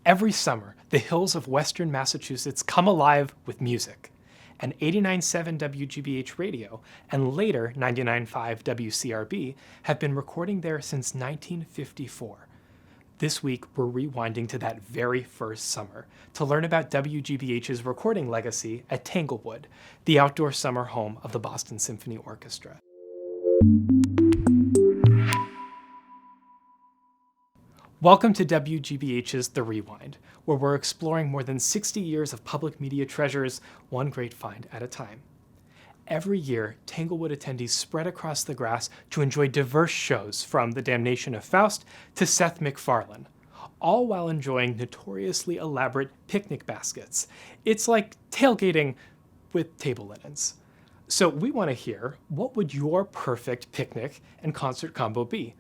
Every summer, the hills of western Massachusetts come alive with music. And 89.7 WGBH Radio and later 99.5 WCRB have been recording there since 1954. This week, we're rewinding to that very first summer to learn about WGBH's recording legacy at Tanglewood, the outdoor summer home of the Boston Symphony Orchestra. Welcome to WGBH's The Rewind, where we're exploring more than 60 years of public media treasures, one great find at a time. Every year, Tanglewood attendees spread across the grass to enjoy diverse shows from The Damnation of Faust to Seth MacFarlane, all while enjoying notoriously elaborate picnic baskets. It's like tailgating with table linens. So we want to hear, what would your perfect picnic and concert combo be?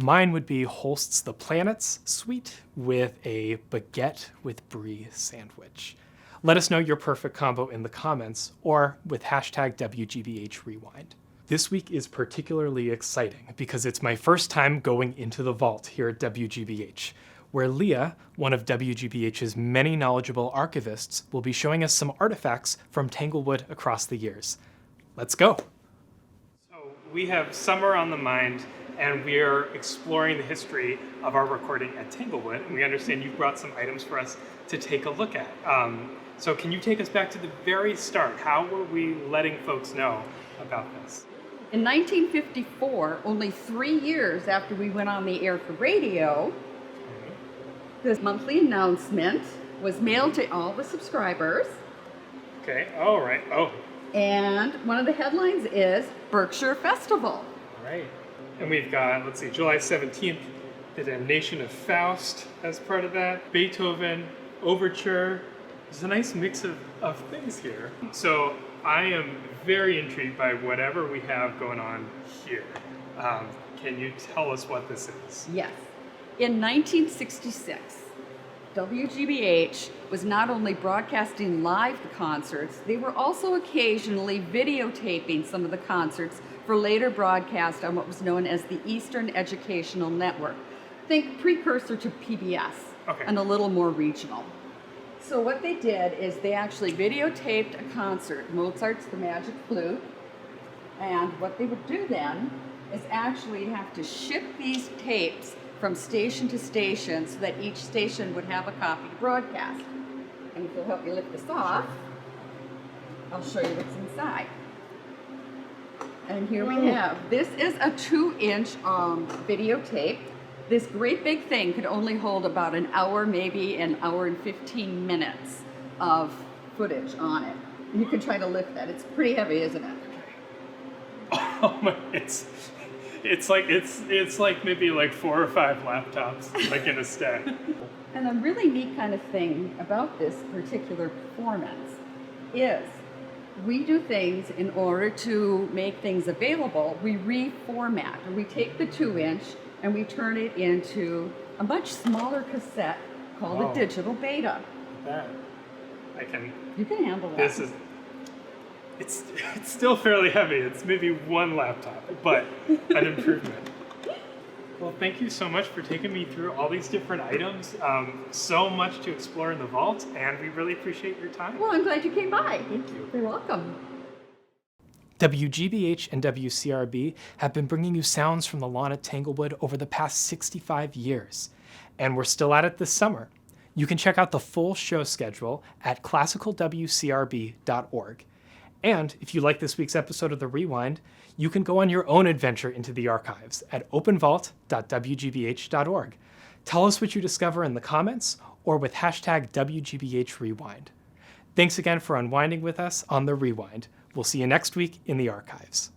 Mine would be Holst's The Planets suite with a baguette with brie sandwich. Let us know your perfect combo in the comments or with hashtag WGBH Rewind. This week is particularly exciting because it's my first time going into the vault here at WGBH, where Leah, one of WGBH's many knowledgeable archivists, will be showing us some artifacts from Tanglewood across the years. Let's go. So we have summer on the mind, and we're exploring the history of our recording at Tanglewood, and we understand you've brought some items for us to take a look at. So can you take us back to the very start? How were we letting folks know about this? In 1954, only 3 years after we went on the air for radio, this monthly announcement was mailed to all the subscribers. Okay, all right, oh. And one of the headlines is Berkshire Festival. All right. And we've got, let's see, July 17th, The Damnation of Faust as part of that, Beethoven, Overture. There's a nice mix of things here. So I am very intrigued by whatever we have going on here. Can you tell us what this is? Yes. In 1966, WGBH was not only broadcasting live the concerts, they were also occasionally videotaping some of the concerts for later broadcast on what was known as the Eastern Educational Network. Think precursor to PBS, okay, and a little more regional. So what they did is they actually videotaped a concert, Mozart's The Magic Flute, and what they would do then is actually have to ship these tapes from station to station so that each station would have a copy to broadcast. And if you'll help me lift this off, I'll show you what's inside. And here we have, this is a 2-inch videotape. This great big thing could only hold about an hour, maybe an hour and 15 minutes of footage on it. And you can try to lift that. It's pretty heavy, isn't it? Oh my, it's like maybe like 4 or 5 laptops, like in a stack. And a really neat kind of thing about this particular performance is we do things in order to make things available. We reformat, or we take the 2-inch and we turn it into a much smaller cassette called a digital beta. That I can. You can handle that. This is. It's still fairly heavy. It's maybe 1 laptop, but an improvement. Well, thank you so much for taking me through all these different items. So much to explore in the vault, and we really appreciate your time. Well, I'm glad you came by. Thank you. You're welcome. WGBH and WCRB have been bringing you sounds from the lawn at Tanglewood over the past 65 years, and we're still at it this summer. You can check out the full show schedule at classicalwcrb.org. And if you like this week's episode of The Rewind, you can go on your own adventure into the archives at openvault.wgbh.org. Tell us what you discover in the comments or with hashtag WGBH Rewind. Thanks again for unwinding with us on The Rewind. We'll see you next week in the archives.